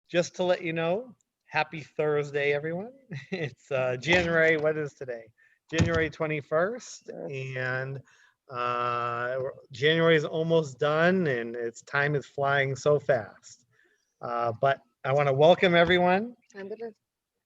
just to let you know, happy Thursday, everyone. It's January, what is today? January 21st, and January is almost done, and its time is flying so fast. But I want to welcome everyone. I'm gonna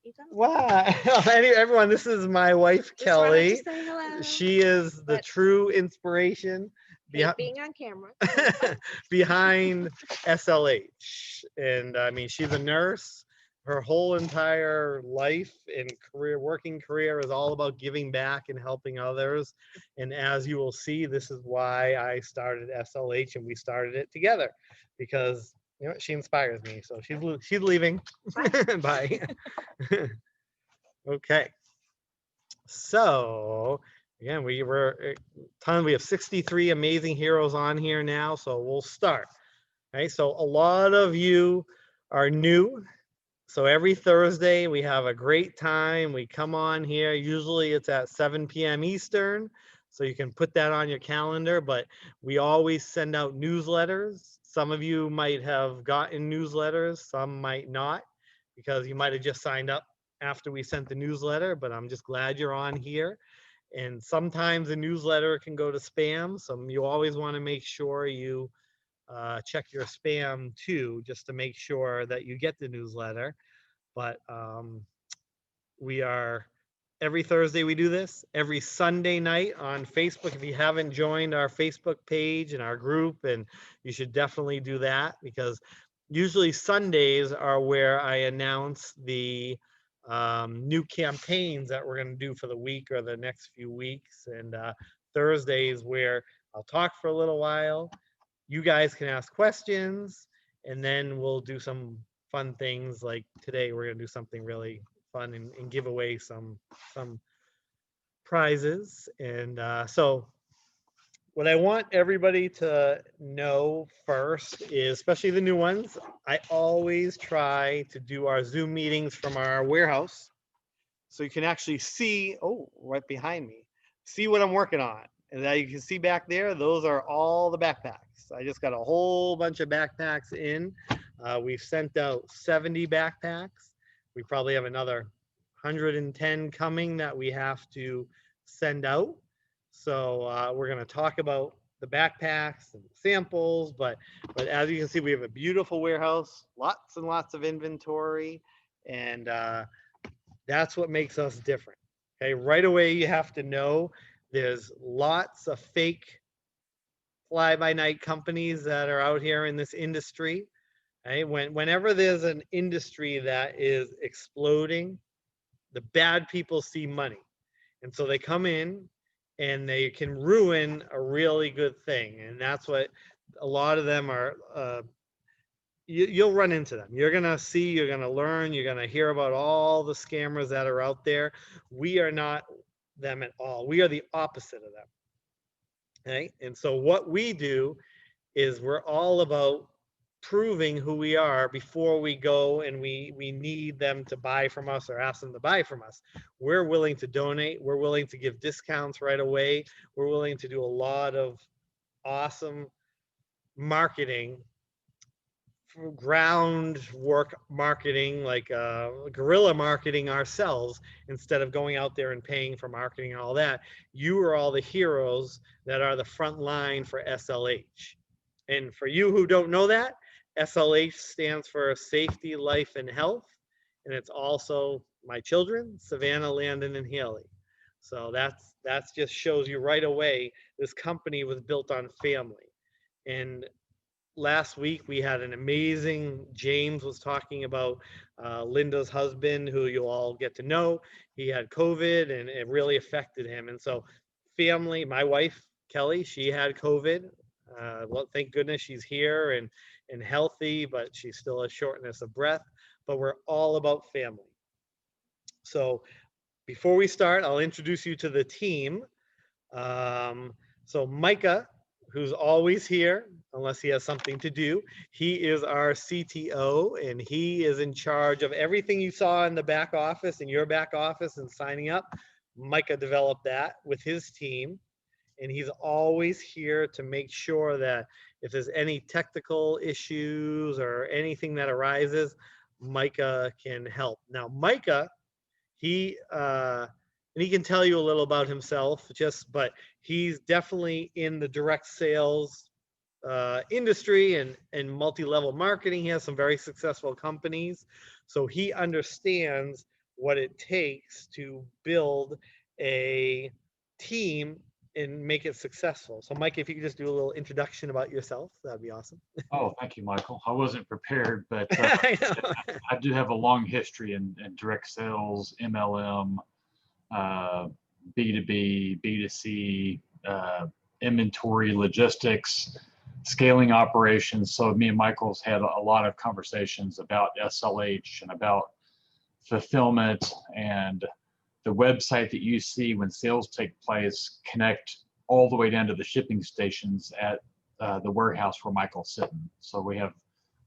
eat them. Wow. Everyone, this is my wife, Just wanted to Kelly. say hello. She is the But true inspiration hate behind being on camera. So, but behind SLH. And I mean, she's a nurse. Her whole entire life and career, working career, is all about giving back and helping others. And as you will see, this is why I started SLH, and we started it together because she inspires me. So she's leaving. Bye. Okay. So again, we were we have 63 amazing heroes on here now, so we'll start. Okay, so a lot of you are new. So every Thursday we have a great time. We come on here. Usually it's at 7 p.m. Eastern. So you can put that on your calendar, but we always send out newsletters. Some of you might have gotten newsletters, some might not, because you might have just signed up after we sent the newsletter, but I'm just glad you're on here. And sometimes a newsletter can go to spam. So you always want to make sure you check your spam too, just to make sure that you get the newsletter. But we are every Thursday we do this. Every Sunday night on Facebook. If you haven't joined our Facebook page and our group, and you should definitely do that, because usually Sundays are where I announce the new campaigns that we're going to do for the week or the next few weeks. And Thursdays where I'll talk for a little while. You guys can ask questions, and then we'll do some fun things. Like today, we're going to do something really fun and give away some prizes. And so what I want everybody to know first is, especially the new ones, I always try to do our Zoom meetings from our warehouse. So you can actually see, oh, right behind me, see what I'm working on. And now you can see back there, those are all the backpacks. I just got a whole bunch of backpacks in. We've sent out 70 backpacks. We probably have another 110 coming that we have to send out. So we're going to talk about the backpacks and samples, but as you can see, we have a beautiful warehouse, lots and lots of inventory, and that's what makes us different. Okay, right away you have to know there's lots of fake fly by night companies that are out here in this industry. Okay, whenever there's an industry that is exploding, the bad people see money, and so they come in and they can ruin a really good thing, and that's what a lot of them are. You'll run into them. You're gonna see, you're gonna learn, you're gonna hear about all the scammers that are out there. We are not them at all. We are the opposite of them. Okay, and so what we do is we're all about proving who we are before we go and we need them to buy from us or ask them to buy from us. We're willing to donate. We're willing to give discounts right away. We're willing to do a lot of awesome marketing, groundwork marketing, like guerrilla marketing ourselves, instead of going out there and paying for marketing and all that. You are all the heroes that are the front line for SLH. And for you who don't know that, SLH stands for Safety, Life, and Health. And it's also my children, Savannah, Landon, and Haley. So that's just shows you right away this company was built on family. And last week we had an amazing, James was talking about Linda's husband, who you'll all get to know. He had COVID and it really affected him. And so family, my wife Kelly, she had COVID. Well, thank goodness she's here and healthy, but she still has shortness of breath. But we're all about family. So before we start, I'll introduce you to the team. So Micah, who's always here, unless he has something to do, he is our CTO, and he is in charge of everything you saw in the back office, in your back office, and signing up. Micah developed that with his team, and he's always here to make sure that if there's any technical issues or anything that arises, Micah can help. Now, Micah, he and he can tell you a little about himself, but he's definitely in the direct sales industry and multi-level marketing. He has some very successful companies, so he understands what it takes to build a team and make it successful. So Mike, if you could just do a little introduction about yourself, that'd be awesome. Oh, thank you, Michael. I wasn't prepared, but I know. I do have a long history in direct sales, MLM, B2B, B2C, inventory, logistics, scaling operations. So me and Michael's had a lot of conversations about SLH and about fulfillment, and the website that you see when sales take place connect all the way down to the shipping stations at the warehouse where Michael's sitting. So we have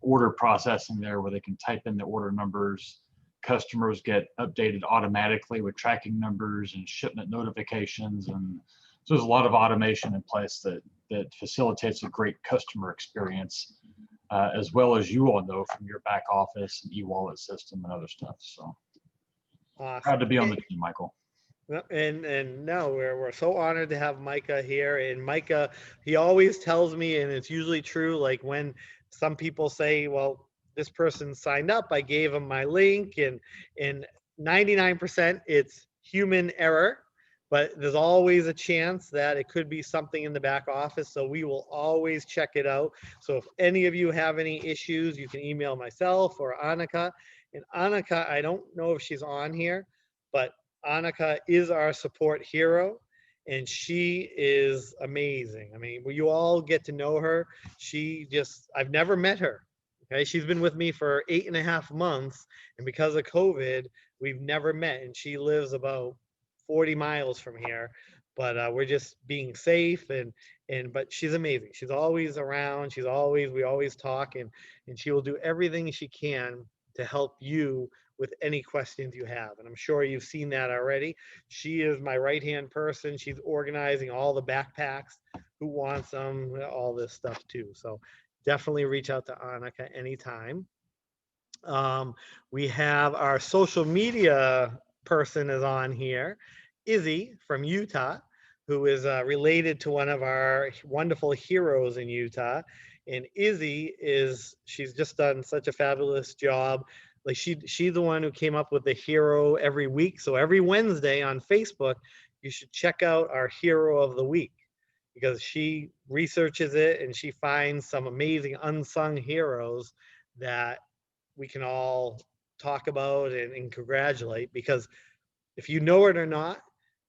order processing there where they can type in the order numbers. Customers get updated automatically with tracking numbers and shipment notifications. And so there's a lot of automation in place that facilitates a great customer experience, as well as you all know from your back office and e-wallet system and other stuff. So Awesome. proud to be on the team, Michael. And no, we're so honored to have Micah here. And Micah, he always tells me, and it's usually true, like when some people say, well, this person signed up, I gave them my link, and 99% it's human error, but there's always a chance that it could be something in the back office. So we will always check it out. So if any of you have any issues, you can email myself or Annika. And Annika, I don't know if she's on here, but Annika is our support hero, and she is amazing. I mean, you all get to know her. I've never met her. Okay. She's been with me for 8.5 months. And because of COVID, we've never met. And she lives about 40 miles from here. But we're just being safe but she's amazing. She's always around. We always talk, and she will do everything she can to help you with any questions you have. And I'm sure you've seen that already. She is my right-hand person. She's organizing all the backpacks, who wants them, all this stuff too. So definitely reach out to Annika anytime. We have our social media person is on here, Izzy from Utah, who is related to one of our wonderful heroes in Utah. And Izzy she's just done such a fabulous job. Like she's the one who came up with the hero every week. So every Wednesday on Facebook, you should check out our hero of the week, because she researches it and she finds some amazing unsung heroes that we can all talk about and congratulate. Because if you know it or not,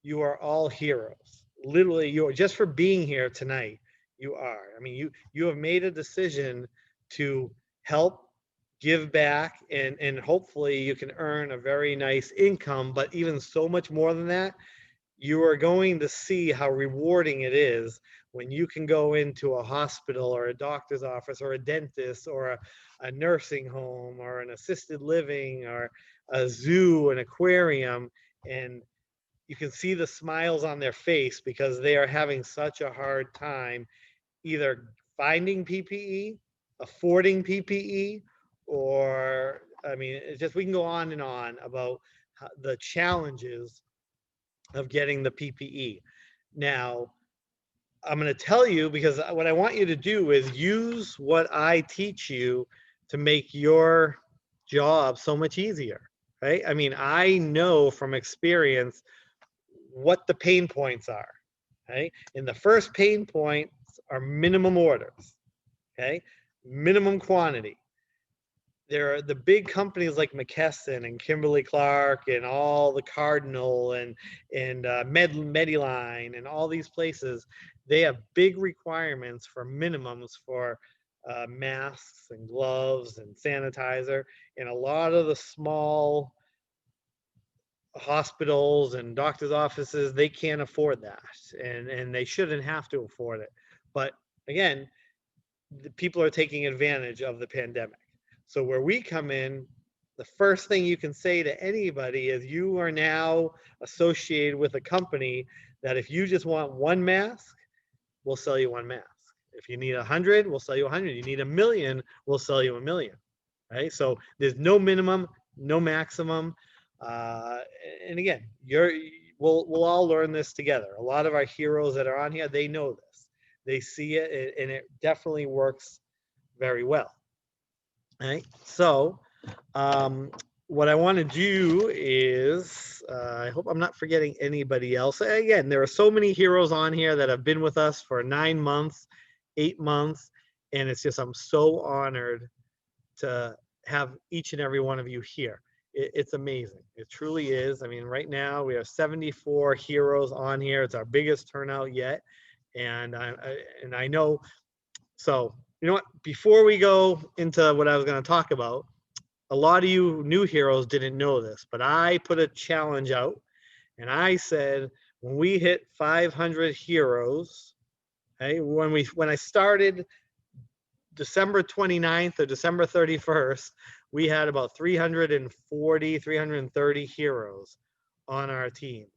you are all heroes. Literally, you are, just for being here tonight. You are. I mean, you have made a decision to help, give back, and hopefully you can earn a very nice income. But even so much more than that, you are going to see how rewarding it is when you can go into a hospital or a doctor's office or a dentist or a nursing home or an assisted living or a zoo, an aquarium, and you can see the smiles on their face because they are having such a hard time either finding PPE, affording PPE, or, I mean, it's just, we can go on and on about the challenges of getting the PPE. Now, I'm going to tell you, because what I want you to do is use what I teach you to make your job so much easier, right? I mean, I know from experience what the pain points are, okay? And the first pain points are minimum orders, okay? Minimum quantity. There are the big companies like McKesson and Kimberly-Clark and all the Cardinal and Medline and all these places. They have big requirements for minimums for masks and gloves and sanitizer. And a lot of the small hospitals and doctors' offices, they can't afford that, and they shouldn't have to afford it. But again, the people are taking advantage of the pandemic. So where we come in, the first thing you can say to anybody is you are now associated with a company that if you just want one mask, we'll sell you one mask. If you need 100, we'll sell you 100. You need 1 million, we'll sell you 1 million. right? So there's no minimum, no maximum. Uh, and again, we'll all learn this together. A lot of our heroes that are on here, they know this. They see it, and it definitely works very well. Right? So what I want to do is, I hope I'm not forgetting anybody else. Again, there are so many heroes on here that have been with us for 9 months, 8 months, and it's just, I'm so honored to have each and every one of you here. It's amazing. It truly is. I mean, right now we have 74 heroes on here. It's our biggest turnout yet. And I know, so you know what, before we go into what I was going to talk about, a lot of you new heroes didn't know this, but I put a challenge out and I said, when we hit 500 heroes, okay, when I started December 29th or December 31st, we had about 340, 330 heroes on our team.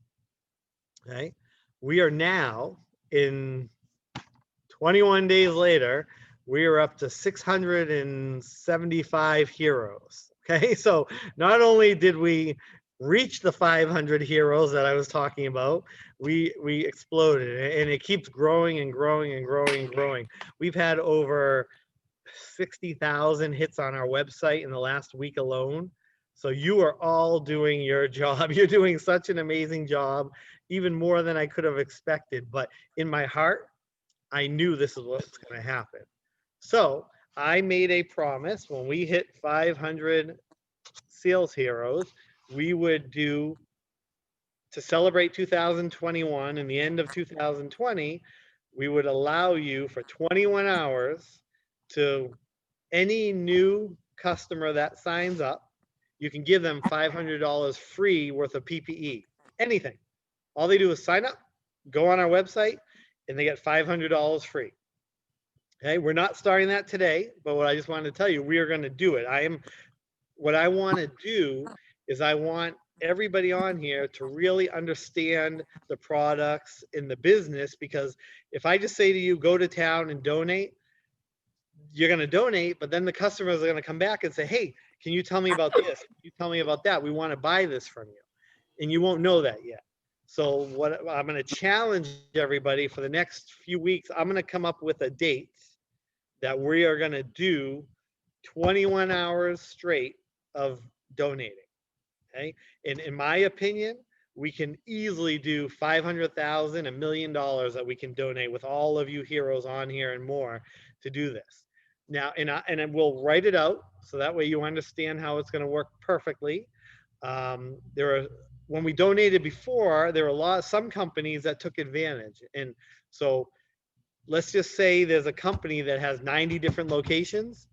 Okay. We are now in 21 days later, we are up to 675 heroes. Okay. So not only did we reach the 500 heroes that I was talking about, we exploded, and it keeps growing and growing and growing and growing. We've had over 60,000 hits on our website in the last week alone. So you are all doing your job. You're doing such an amazing job, even more than I could have expected. But in my heart, I knew this is what's going to happen. So I made a promise when we hit 500 sales heroes, we would do, to celebrate 2021 and the end of 2020, we would allow you for 21 hours to, any new customer that signs up, you can give them $500 free worth of PPE, anything. All they do is sign up, go on our website, and they get $500 free. Okay, we're not starting that today, but what I just wanted to tell you, we are going to do it. What I want to do is I want everybody on here to really understand the products in the business, because if I just say to you, go to town and donate, you're going to donate, but then the customers are going to come back and say, hey, can you tell me about this? Can you tell me about that? We want to buy this from you. And you won't know that yet. So what I'm going to challenge everybody for the next few weeks, I'm going to come up with a date that we are going to do 21 hours straight of donating. Okay. And in my opinion, we can easily do 500,000, $1 million that we can donate with all of you heroes on here and more to do this. Now, and we'll write it out so that way you understand how it's going to work perfectly. When we donated before, there were some companies that took advantage. And so let's just say there's a company that has 90 different locations.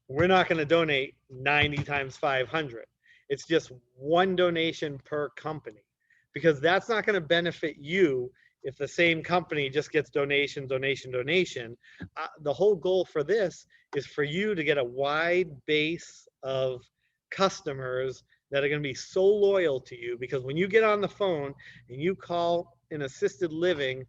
We're not going to donate 90 times 500. It's just one donation per company, because that's not going to benefit you if the same company just gets donation. The whole goal for this is for you to get a wide base of customers that are going to be so loyal to you, because when you get on the phone and you call an assisted living,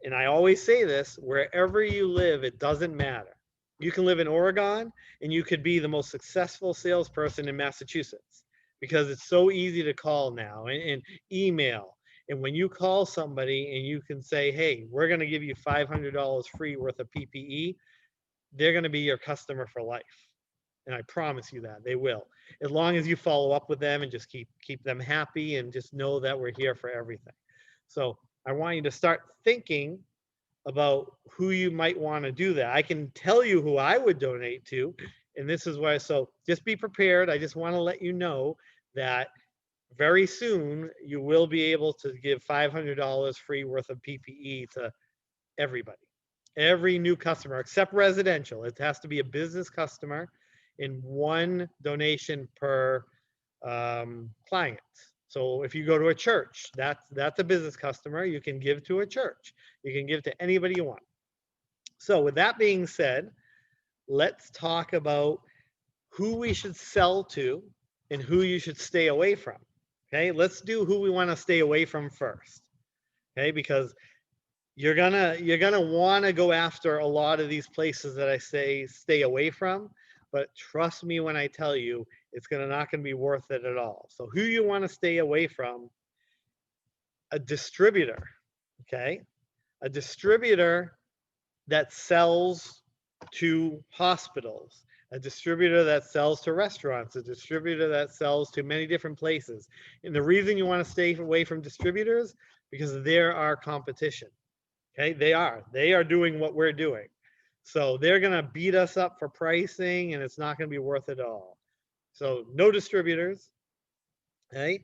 and I always say this, wherever you live, it doesn't matter. You can live in Oregon and you could be the most successful salesperson in Massachusetts, because it's so easy to call now and email. And when you call somebody and you can say, hey, we're going to give you $500 free worth of PPE, they're going to be your customer for life. And I promise you that they will, as long as you follow up with them and just keep them happy and just know that we're here for everything. So I want you to start thinking about who you might want to do that. I can tell you who I would donate to, and this is why. So just be prepared. I just want to let you know that very soon you will be able to give $500 free worth of PPE to everybody, every new customer, except residential. It has to be a business customer, in one donation per client. So if you go to a church, that's a business customer. You can give to a church. You can give to anybody you want. So with that being said, let's talk about who we should sell to and who you should stay away from. Okay, let's do who we want to stay away from first. Okay, because you're gonna want to go after a lot of these places that I say stay away from. but trust me when I tell you, it's not going to be worth it at all. So who you want to stay away from? A distributor, okay? A distributor that sells to hospitals, a distributor that sells to restaurants, a distributor that sells to many different places. And the reason you want to stay away from distributors, because they're our competition. Okay, they are doing what we're doing. So they're going to beat us up for pricing and it's not going to be worth it all. So no distributors. Okay.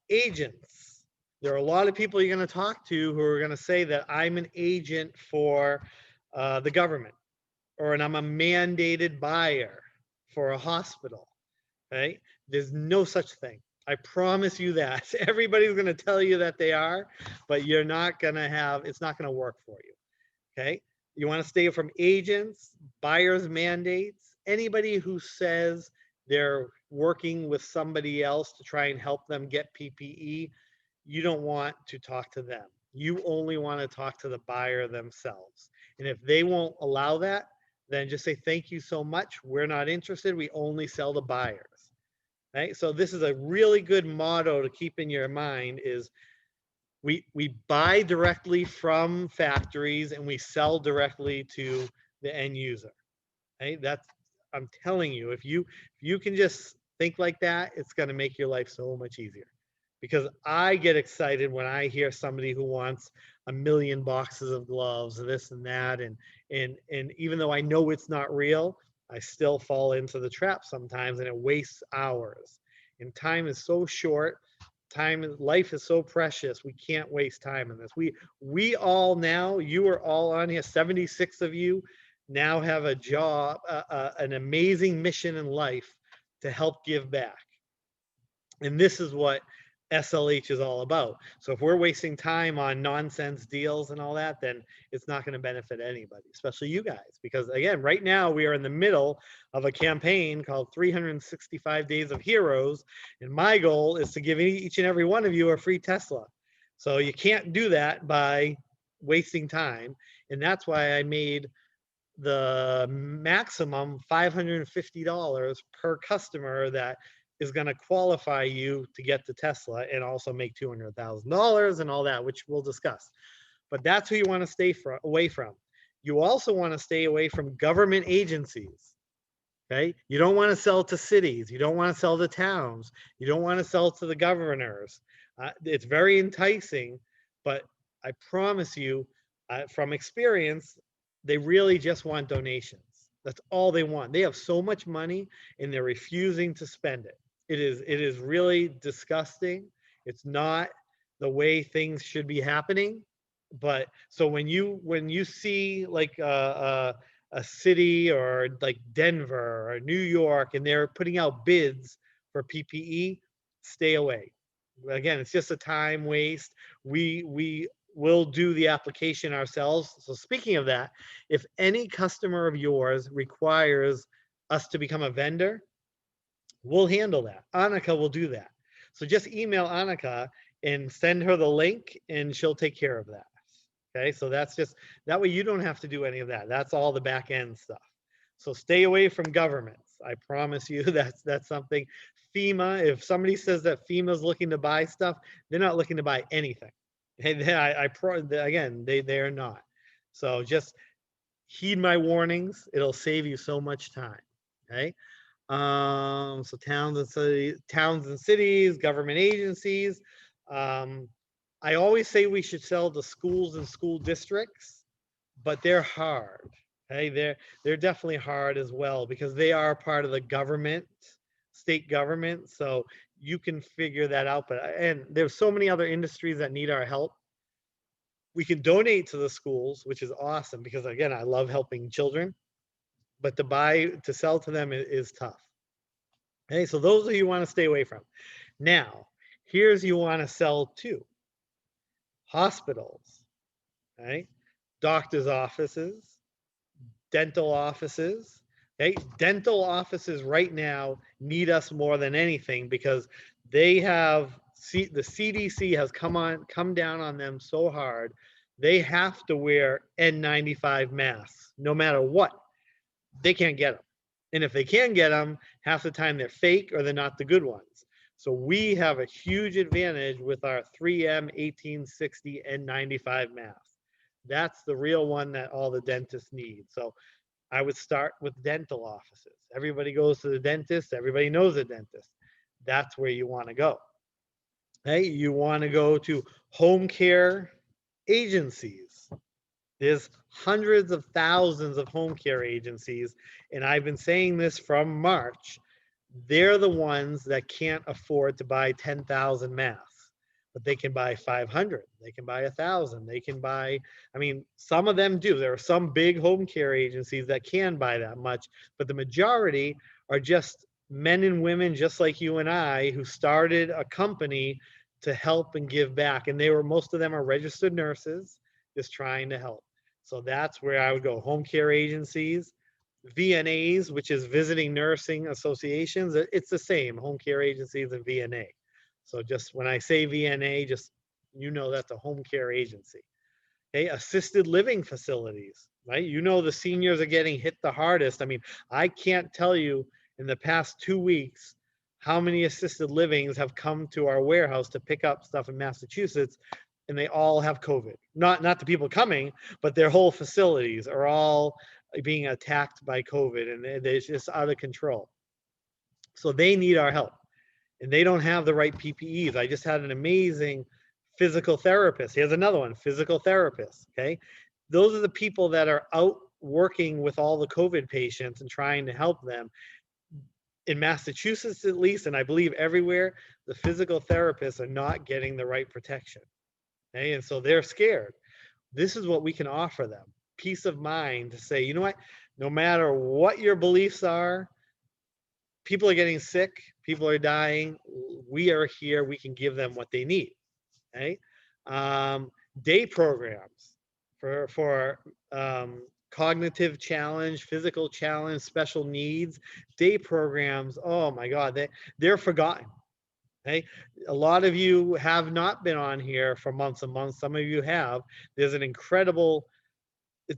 Agents. There are a lot of people you're going to talk to who are going to say that I'm an agent for the government, and I'm a mandated buyer for a hospital. Okay. There's no such thing. I promise you that. Everybody's going to tell you that they are, but you're not going to have, it's not going to work for you. Okay. You want to stay from agents, buyers mandates, anybody who says they're working with somebody else to try and help them get PPE. You don't want to talk to them. You only want to talk to the buyer themselves. And if they won't allow that, then just say, thank you so much. We're not interested. We only sell to buyers. Right? So this is a really good motto to keep in your mind is we buy directly from factories and we sell directly to the end user. Right? That's, I'm telling you, if you can just think like that, it's going to make your life so much easier. Because I get excited when I hear somebody who wants 1 million boxes of gloves, this and that, and even though I know it's not real, I still fall into the trap sometimes, and it wastes hours. And time is so short. Life is so precious. We can't waste time in this. We all now, you are all on here, 76 of you now have a job, an amazing mission in life to help give back. And this is what SLH is all about. So if we're wasting time on nonsense deals and all that, then it's not going to benefit anybody, especially you guys. Because again, right now we are in the middle of a campaign called 365 Days of Heroes. And my goal is to give each and every one of you a free Tesla. So you can't do that by wasting time. And that's why I made the maximum $550 per customer that is going to qualify you to get the Tesla and also make $200,000 and all that, which we'll discuss. But that's who you want to stay away from. You also want to stay away from government agencies. Okay. You don't want to sell to cities. You don't want to sell to towns. You don't want to sell to the governors. It's very enticing, but I promise you from experience, they really just want donations. That's all they want. They have so much money and they're refusing to spend it. It is really disgusting. It's not the way things should be happening. But so when you see like a city or like Denver or New York and they're putting out bids for PPE, stay away. Again, it's just a time waste. We will do the application ourselves. So speaking of that, if any customer of yours requires us to become a vendor, we'll handle that. Annika will do that. So just email Annika and send her the link and she'll take care of that. Okay, so that's just, that way you don't have to do any of that. That's all the back end stuff. So stay away from governments. I promise you that's something. FEMA, if somebody says that FEMA is looking to buy stuff, they're not looking to buy anything. Again, they are not. So just heed my warnings. It'll save you so much time. Okay. So towns and cities, government agencies. I always say we should sell to schools and school districts, but they're hard. Okay, they're definitely hard as well because they are part of the government, state government. So you can figure that out. And there's so many other industries that need our help. We can donate to the schools, which is awesome because again, I love helping children, but to sell to them is tough. Okay, so those are you want to stay away from. Now, here's you want to sell to. Hospitals, okay? Doctors' offices, dental offices. Okay, dental offices right now need us more than anything because they have the CDC has come down on them so hard. They have to wear N95 masks no matter what. they can't get them. And if they can get them, half the time they're fake or they're not the good ones. So we have a huge advantage with our 3M 1860 N95 mask. That's the real one that all the dentists need. So I would start with dental offices. Everybody goes to the dentist. Everybody knows a dentist. That's where you want to go. Hey, you want to go to home care agencies. There's hundreds of thousands of home care agencies. And I've been saying this from March. They're the ones that can't afford to buy 10,000 masks, but they can buy 500. They can buy 1,000. They can buy, I mean, some of them do. There are some big home care agencies that can buy that much, but the majority are just men and women just like you and I who started a company to help and give back. And most of them are registered nurses just trying to help. So that's where I would go. Home care agencies, VNAs, which is visiting nursing associations. It's the same, home care agencies and VNA. So just when I say VNA, just, that's a home care agency. Okay, assisted living facilities, right? The seniors are getting hit the hardest. I mean, I can't tell you in the past 2 weeks how many assisted livings have come to our warehouse to pick up stuff in Massachusetts, and they all have COVID. Not the people coming, but their whole facilities are all being attacked by COVID, and it's just out of control. So they need our help, and they don't have the right PPEs. I just had an amazing physical therapist. Here's another one, physical therapist. Okay, those are the people that are out working with all the COVID patients and trying to help them. In Massachusetts, at least, and I believe everywhere, the physical therapists are not getting the right protection. Okay, and so they're scared. This is what we can offer them. Peace of mind to say, you know what, no matter what your beliefs are, people are getting sick, people are dying, we are here, we can give them what they need. Okay, day programs for cognitive challenge, physical challenge, special needs, day programs. Oh my God, they're forgotten. Okay, a lot of you have not been on here for months and months. Some of you have. There's an incredible,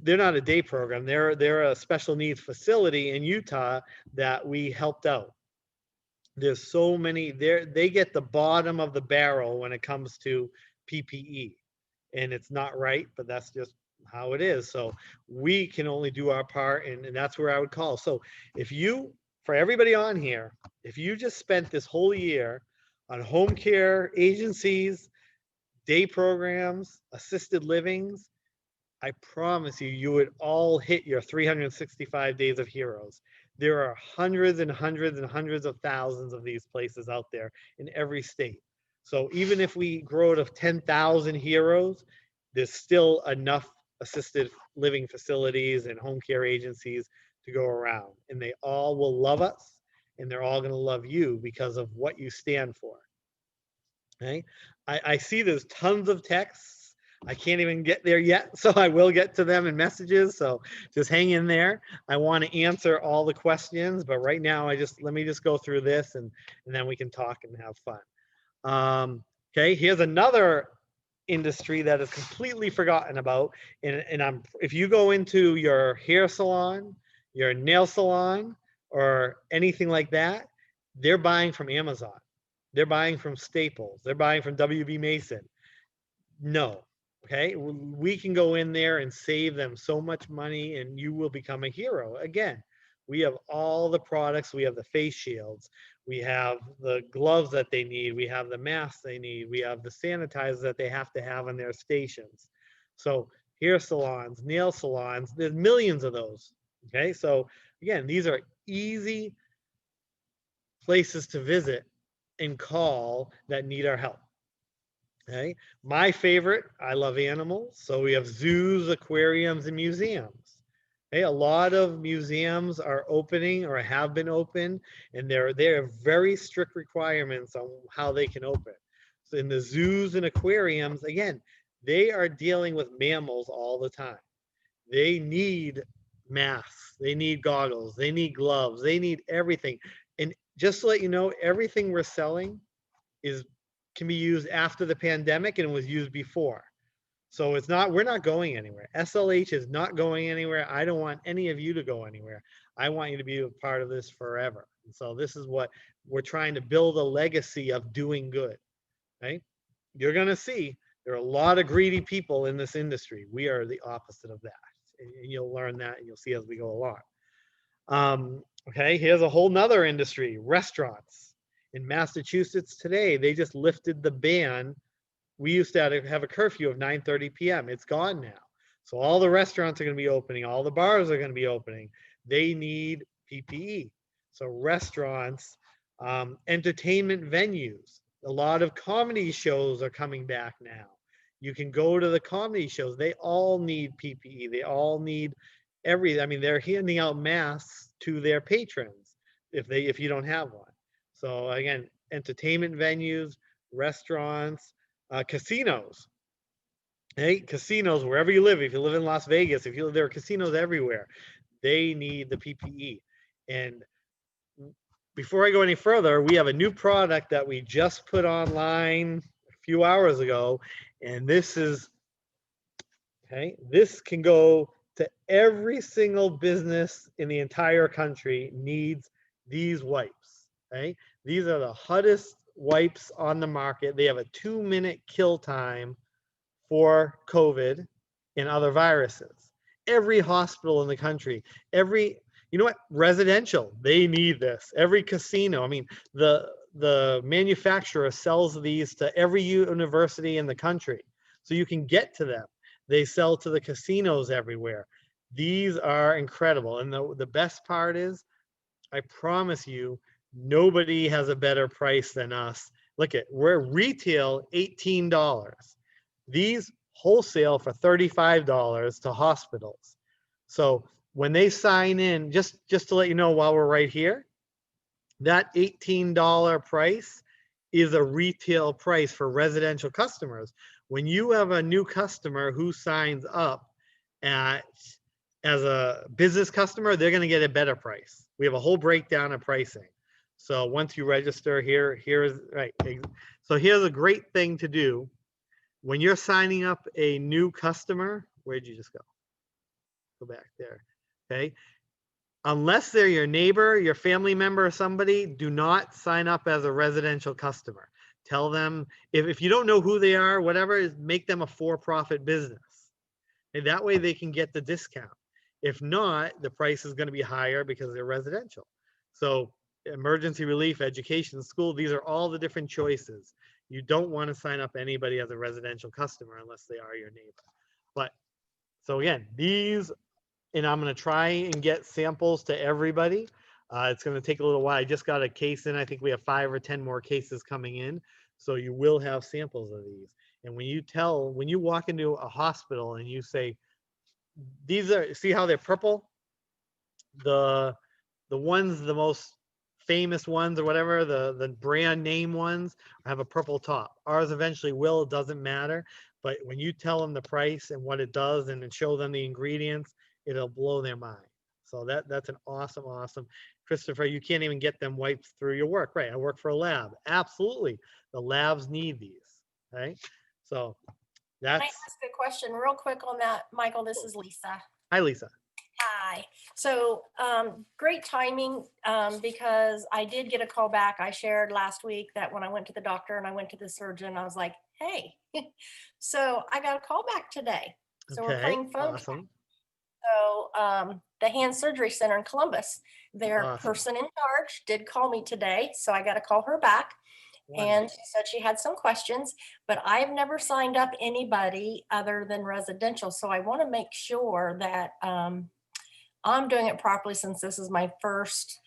they're not a day program. They're a special needs facility in Utah that we helped out. There's so many there. They get the bottom of the barrel when it comes to PPE, and it's not right, but that's just how it is. So we can only do our part, and that's where I would call. So for everybody on here, if you just spent this whole year on home care agencies, day programs, assisted livings, I promise you, you would all hit your 365 days of heroes. There are hundreds and hundreds and hundreds of thousands of these places out there in every state. So even if we grow to 10,000 heroes, there's still enough assisted living facilities and home care agencies to go around. And they all will love us, and they're all going to love you because of what you stand for. Okay. I see there's tons of texts. I can't even get there yet, so I will get to them in messages. So just hang in there. I want to answer all the questions, but right now let me just go through this, and then we can talk and have fun. Okay, here's another industry that is completely forgotten about. And if you go into your hair salon, your nail salon, or anything like that, they're buying from Amazon. They're buying from Staples. They're buying from WB Mason. No. Okay. We can go in there and save them so much money, and you will become a hero. Again, we have all the products. We have the face shields. We have the gloves that they need. We have the masks they need. We have the sanitizers that they have to have on their stations. So hair salons, nail salons, there's millions of those. Okay. So again, these are easy places to visit and call that need our help. Okay. My favorite, I love animals. So we have zoos, aquariums, and museums. Okay. A lot of museums are opening or have been open, and there are very strict requirements on how they can open. So in the zoos and aquariums, again, they are dealing with mammals all the time. They need masks, they need goggles, they need gloves, they need everything. And just to let you know, everything we're selling can be used after the pandemic, and was used before. So we're not going anywhere. SLH is not going anywhere. I don't want any of you to go anywhere. I want you to be a part of this forever. And so this is what we're trying to build, a legacy of doing good, right? You're going to see there are a lot of greedy people in this industry. We are the opposite of that. And you'll learn that and you'll see as we go along. Okay, here's a whole nother industry, restaurants. In Massachusetts today, they just lifted the ban. We used to have a curfew of 9:30 p.m. It's gone now. So all the restaurants are going to be opening, all the bars are going to be opening. They need PPE. So restaurants, entertainment venues, a lot of comedy shows are coming back now. You can go to the comedy shows. They all need PPE. They all need I mean, they're handing out masks to their patrons if you don't have one. So again, entertainment venues, restaurants, casinos. Hey, casinos wherever you live. If you live in Las Vegas, there are casinos everywhere. They need the PPE. And before I go any further, we have a new product that we just put online a few hours ago, and this is okay. This can go to every single business in the entire country needs these wipes. Okay, these are the hottest wipes on the market. They have a 2-minute kill time for COVID and other viruses. Every hospital in the country, you know what, residential, they need this. Every casino, I mean, the manufacturer sells these to every university in the country, so you can get to them. They sell to the casinos everywhere. These are incredible. And the best part is, I promise you, nobody has a better price than us. Look at, we're retail $18. These wholesale for $35 to hospitals. So when they sign in, just to let you know while we're right here, that $18 price is a retail price for residential customers. When you have a new customer who signs up as a business customer, they're going to get a better price. We have a whole breakdown of pricing. So once you register here's right. So here's a great thing to do. When you're signing up a new customer, where'd you just go? Go back there. Okay. Unless they're your neighbor, your family member, or somebody, do not sign up as a residential customer. Tell them, if you don't know who they are, whatever, make them a for-profit business. And that way they can get the discount. If not, the price is going to be higher because they're residential. So emergency relief, education, school, these are all the different choices. You don't want to sign up anybody as a residential customer unless they are your neighbor. But so again, these, and I'm going to try and get samples to everybody. It's going to take a little while. I just got a case in. I think we have 5 or 10 more cases coming in. So you will have samples of these. And when you walk into a hospital and you say, these are, see how they're purple? The ones, the most famous ones or whatever, the brand name ones have a purple top. Ours eventually will, it doesn't matter. But when you tell them the price and what it does and then show them the ingredients, it'll blow their mind. So that's an awesome. Christopher, you can't even get them wiped through your work, right? I work for a lab. Absolutely. The labs need these, right? So Can I that's, ask a question real quick on that, Michael? This is Lisa. hi, Lisa. Hi. So great timing because I did get a call back. I shared last week that when I went to the doctor and I went to the surgeon, I was like, hey, so I got a call back today. So we're Okay, playing phone tag. awesome. So the Hand Surgery Center in Columbus, their Awesome. person in charge did call me today. So I got to call her back. And she said she had some questions, but I've never signed up anybody other than residential. So I want to make sure that I'm doing it properly since this is my first,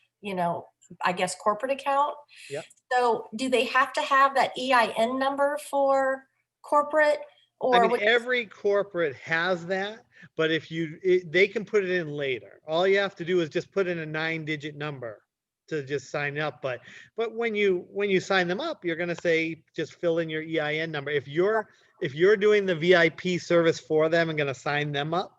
I guess, corporate account. Yep. So do they have to have that EIN number for corporate? Or I mean, every corporate has that, but they can put it in later. All you have to do is just put in a 9-digit number to just sign up. But when you sign them up, you're going to say, just fill in your EIN number. If you're doing the VIP service for them and going to sign them up,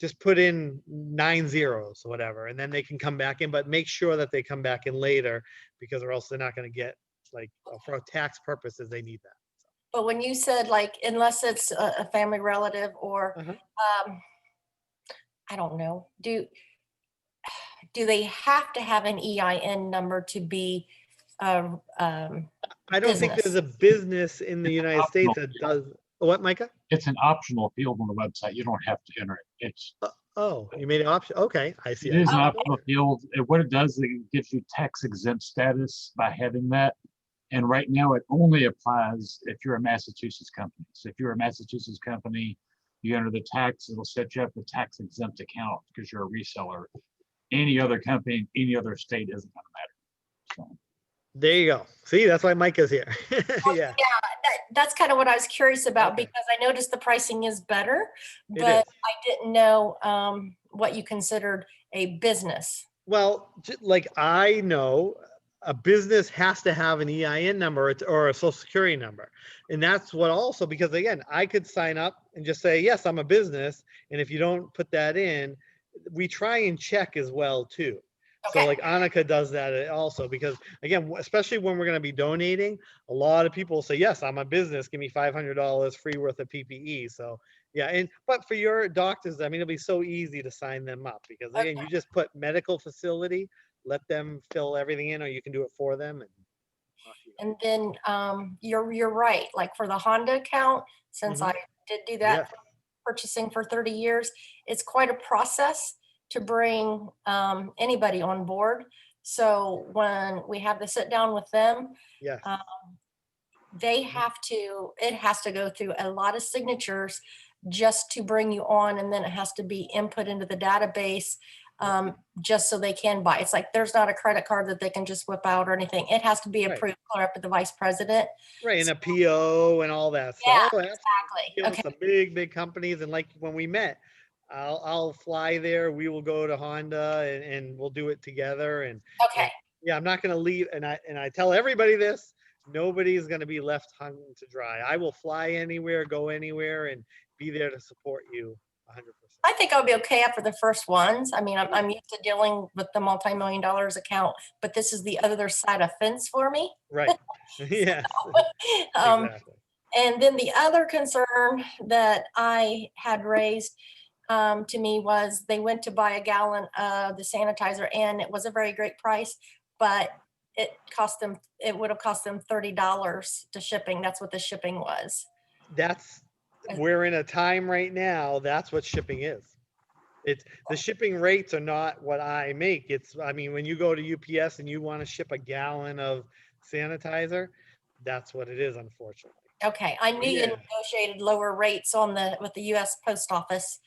just put in 9 zeros or whatever, and then they can come back in, but make sure that they come back in later because or else they're not going to get, like, for tax purposes, they need that. But when you said, like, unless it's a family relative or, I don't know, do they have to have an EIN number to be a I don't think there's business? a business in the United States that does, what, Micah? It's an optional field on the website. You don't have to enter it. Oh, you made an option. Okay, I see. It is an Oh, optional field. What it does, it gives you tax exempt status by having that. And right now it only applies if you're a Massachusetts company. So if you're a Massachusetts company, you enter the tax, it'll set you up a tax exempt account because you're a reseller. Any other company, in any other state isn't gonna matter. So, There you go. See, that's why Micah's here. Yeah, That's kind of what I was curious about Okay. because I noticed the pricing is better, It but is. I didn't know what you considered a business. Well, like I know a business has to have an EIN number or a social security number. And that's what also, because again, I could sign up and just say, yes, I'm a business. And if you don't put that in, we try and check as well too. So Okay. like Annika does that also, because again, especially when we're going to be donating, a lot of people say, yes, I'm a business, give me $500 free worth of PPE. So yeah, and but for your doctors, I mean, it'll be so easy to sign them up because again, you just put medical facility, let them fill everything in, or you can do it for them. And off you go. And then you're right. Like for the Honda account, since Mhm. I did do that Yes. purchasing for 30 years, it's quite a process to bring anybody on board. So when we have to sit down with them, Yes. um, it has to go through a lot of signatures just to bring you on. And then it has to be input into the database just so they can buy. It's like, there's not a credit card that they can just whip out or anything. It has to be Right. approved clear up at the vice president. Right. And a PO and all that Yeah, stuff. Oh, absolutely. exactly. Deal with Okay. some big companies. And like when we met, I'll fly there. We will go to Honda and we'll do it together. And Okay. yeah, I'm not going to leave. And I tell everybody this, nobody's going to be left hung to dry. I will fly anywhere, go anywhere, and be there to support you 100%. I think I'll be okay after the first ones. I mean, I'm used to dealing with the multi-million dollars account, but this is the other side of fence for me. Right. Yes. Um, Exactly. And then the other concern that I had raised to me was they went to buy a gallon of the sanitizer and it was a very great price, but it would have cost them $30 to shipping. That's what the shipping was. That's we're in a time right now. That's what shipping is. It's the shipping rates are not what I make. It's, I mean, when you go to UPS and you want to ship a gallon of sanitizer, that's what it is, unfortunately. Okay, I knew you Yeah. negotiated lower rates with the US Post Office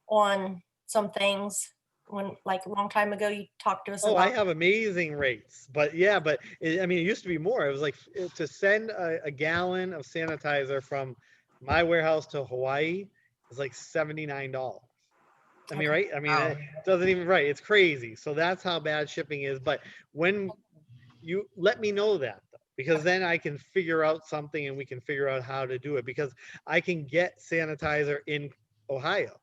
on some things when, like a long time ago, you talked to us Oh, I about. have amazing rates, but yeah, but I mean, it used to be more. It was like to send a gallon of sanitizer from my warehouse to Hawaii is like $79. I mean, Okay. right? I mean, Wow. it doesn't even right. It's crazy. So that's how bad shipping is. But when you let me know that though, because then I can figure out something and we can figure out how to do it because I can get sanitizer in Ohio.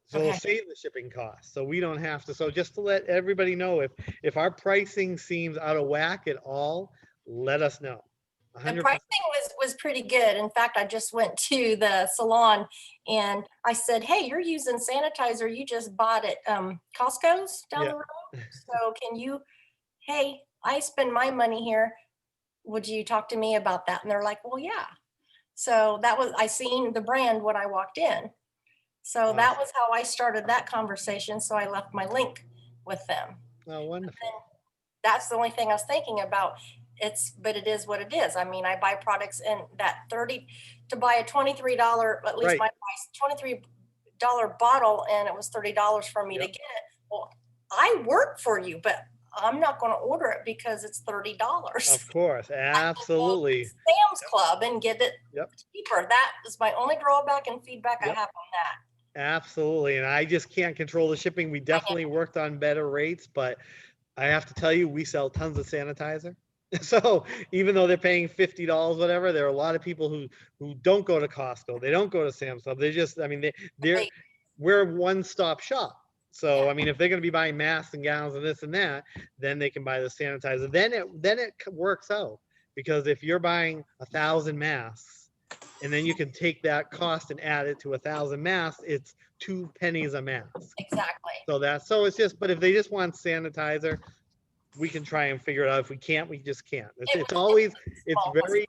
So it'll Okay. save the shipping costs. So we don't have to. So just to let everybody know, if our pricing seems out of whack at all, let us know. The 100%. pricing was pretty good. In fact, I just went to the salon and I said, "Hey, you're using sanitizer you just bought at Costco's down Yeah. the road. So can you, hey, I spend my money here. Would you talk to me about that?" And they're like, "Well, yeah." So I seen the brand when I walked in. So that Awesome. was how I started that conversation. So I left my link with them. Oh, wonderful. That's the only thing I was thinking about. But it is what it is. I mean, I buy products in that 30 to buy a $23, at least Right. my price, $23 bottle, and it was $30 for me to Yep. get it. Well, I work for you, but I'm not going to order it because it's $30. Of course. Absolutely. Sam's Club and get it Yep. cheaper. That is my only drawback and feedback I Yep. have on that. Absolutely. And I just can't control the shipping. We definitely worked on better rates, but I have to tell you, we sell tons of sanitizer. So even though they're paying $50, whatever, there are a lot of people who don't go to Costco. They don't go to Sam's Club. They just, I mean, we're a one-stop shop. So, I mean, if they're going to be buying masks and gowns and this and that, then they can buy the sanitizer. Then it works out because if you're buying 1,000 masks And then you can take that cost and add it to 1,000 masks. It's 2 pennies a mask. Exactly. So it's just, but if they just want sanitizer, we can try and figure it out. If we can't, we just can't. It's always, it's small, very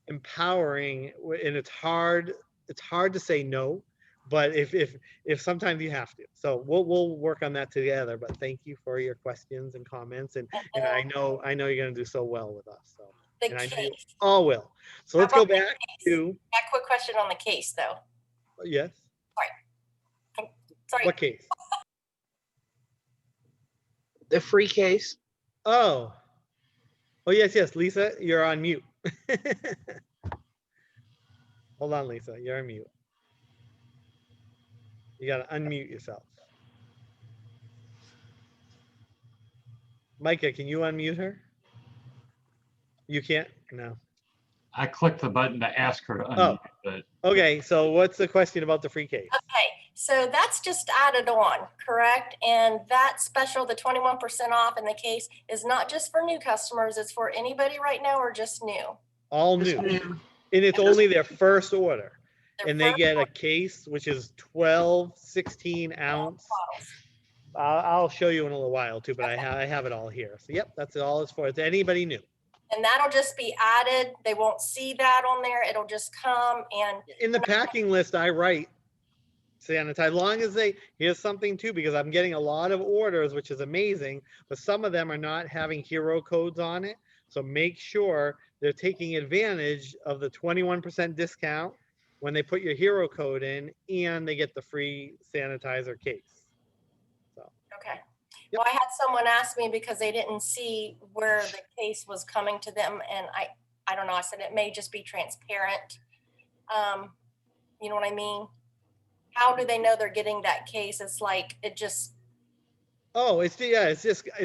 empowering and it's hard to say no, but if sometimes you have to. So we'll work on that together, but thank you for your questions and comments. And I know you're going to do so well with us. So, The and I know case. you all will. So How let's go about the back case? to, Got a quick question on the case, though. yes, Sorry. what case? The free case. Oh, yes, Lisa, you're on mute. Hold on, Lisa, you're on mute. You gotta unmute yourself. Micah, can you unmute her? You can't? No. I clicked the button to ask her to unmute, but Okay, so what's the question about the free case? Okay, so that's just added on, correct? And that special, the 21% off in the case is not just for new customers, it's for anybody right now or just new? All Just new. new. And it's only their first order. Their And they first get a case, which is 12, 16 ounce. bottles. I'll show you in a little while too, but I have it all here. So yep, that's all it's for. It's anybody new. And that'll just be added. They won't see that on there. It'll just come and In the packing list, I write sanitize, long as here's something too, because I'm getting a lot of orders, which is amazing, but some of them are not having hero codes on it. So make sure they're taking advantage of the 21% discount when they put your hero code in and they get the free sanitizer case. So, okay. Yep. Well, I had someone ask me because they didn't see where the case was coming to them, and I don't know. I said it may just be transparent. You know what I mean? How do they know they're getting that case? It's like it just oh, it's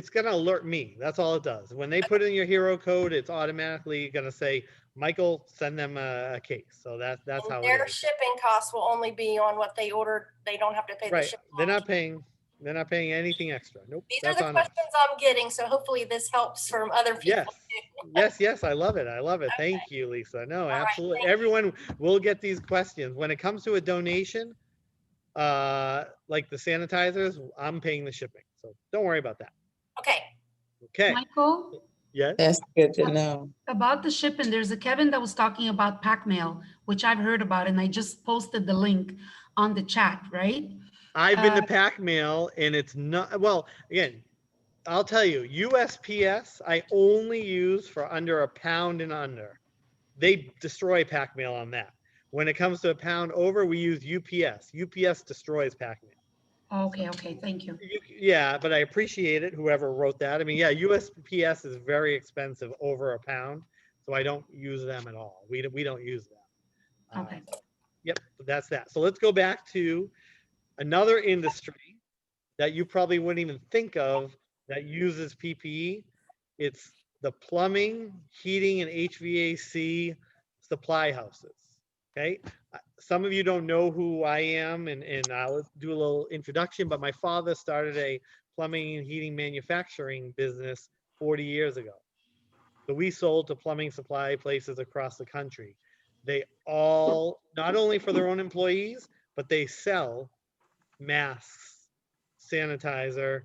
going to alert me. That's all it does. When they put in your hero code, it's automatically going to say, Michael, send them a case. So that's and how their it is. shipping costs will only be on what they ordered. They don't have to pay the Right. shipping. They're not paying anything extra. Nope. These are That's the on us. questions I'm getting, so hopefully this helps from other people. Yes. I love it. Thank you, Lisa. No, right, absolutely. thank you. Everyone will get these questions. When it comes to a donation, like the sanitizers, I'm paying the shipping. So don't worry about that. Okay. Okay. Michael, Yes. That's good to know. about the shipping, there's a Kevin that was talking about pack mail, which I've heard about, and I just posted the link on the chat, right? I've been to pack mail and it's not, well, again, I'll tell you, USPS, I only use for under a pound and under. They destroy pack mail on that. When it comes to a pound over, we use UPS. UPS destroys pack mail. Okay, thank you. Yeah, but I appreciate it, whoever wrote that. I mean, yeah, USPS is very expensive over a pound, so I don't use them at all. We don't use them. Okay. Yep, that's that. So let's go back to another industry that you probably wouldn't even think of that uses PPE. It's the plumbing, heating, and HVAC supply houses. Okay. Some of you don't know who I am, and I'll do a little introduction, but my father started a plumbing and heating manufacturing business 40 years ago. So we sold to plumbing supply places across the country. They all, not only for their own employees, but they sell masks, sanitizer,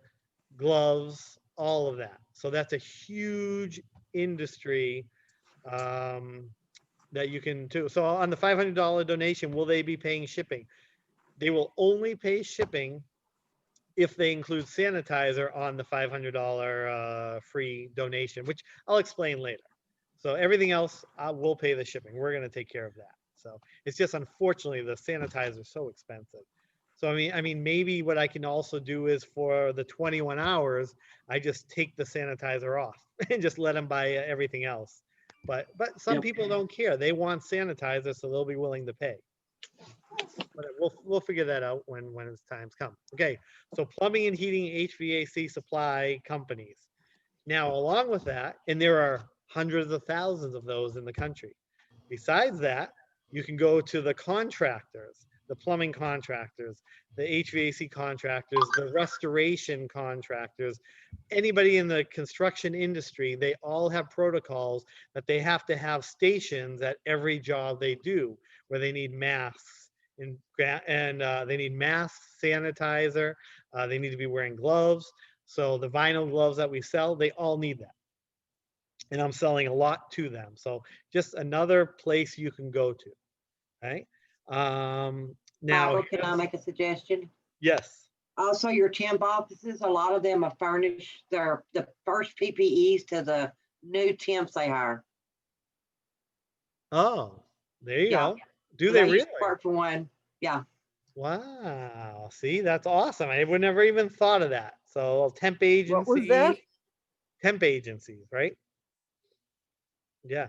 gloves, all of that. So that's a huge industry that you can do. So on the $500 donation, will they be paying shipping? They will only pay shipping if they include sanitizer on the $500 free donation, which I'll explain later. So everything else, we'll pay the shipping. We're going to take care of that. So it's just unfortunately the sanitizer is so expensive. So I mean, maybe what I can also do is for the 21 hours, I just take the sanitizer off and just let them buy everything else. But some Yep. people don't care. They want sanitizer, so they'll be willing to pay. But we'll figure that out when it's times come. Okay, so plumbing and heating, HVAC supply companies. Now, along with that, and there are hundreds of thousands of those in the country. Besides that, you can go to the contractors. the plumbing contractors, the HVAC contractors, the restoration contractors, anybody in the construction industry, they all have protocols that they have to have stations at every job they do, where they need masks and they need masks, sanitizer, they need to be wearing gloves. So the vinyl gloves that we sell, they all need that. And I'm selling a lot to them. So just another place you can go to. Okay. Now, Michael, can I make a suggestion? yes. Also, your temp offices, a lot of them have furnished the first PPEs to the new temps they hire. Oh, there you Yeah. go. Do So they I used really? to work for one. Yeah. Wow. See, that's awesome. I would never even thought of that. So temp What was that? agency, temp agencies, right? Yeah.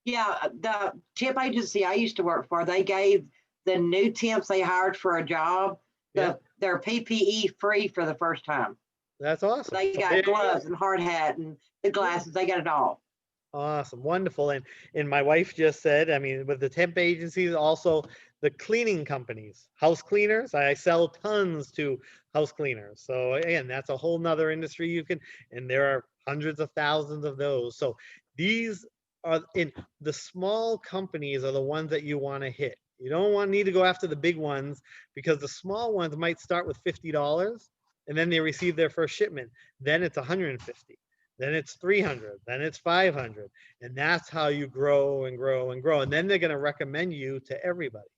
Yeah. The temp agency I used to work for, they gave the new temps they hired for a job Yeah. their PPE free for the first time. That's awesome. They So there got you go. gloves and hard hat and the glasses. They got it all. Awesome, wonderful. And my wife just said, I mean, with the temp agencies, also the cleaning companies, house cleaners. I sell tons to house cleaners. So again, that's a whole nother industry you can, and there are hundreds of thousands of those. So these are in the small companies are the ones that you want to hit. You don't need to go after the big ones because the small ones might start with $50 and then they receive their first shipment. Then it's 150. Then it's 300, then it's 500. And that's how you grow and grow and grow. And then they're going to recommend you to everybody.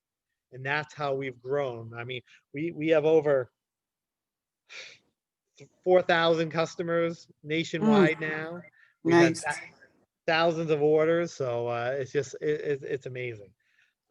And that's how we've grown. I mean, we have over 4,000 customers nationwide now. We've had Nice. thousands of orders. So it's just, it's amazing.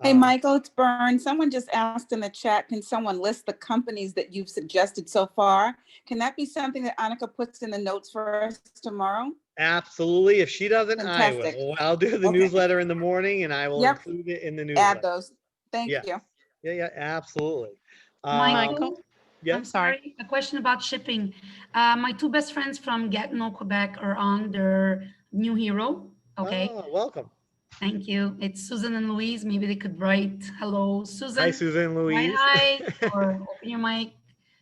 Hey, Michael, it's Bern. Someone just asked in the chat, can someone list the companies that you've suggested so far? Can that be something that Annika puts in the notes for us tomorrow? Absolutely. If she doesn't, Fantastic. I will. I'll do the Okay. newsletter in the morning and I will Yep. include it in the newsletter. Add those. Thank Yes. you. Yeah, absolutely. Michael, yes. I'm sorry, a question about shipping. My two best friends from Gatineau, Quebec are on their new hero. Okay, Oh, welcome. thank you. It's Susan and Louise. Maybe they could write hello, Susan. Hi, Susan and Louise. Hi, or open your mic.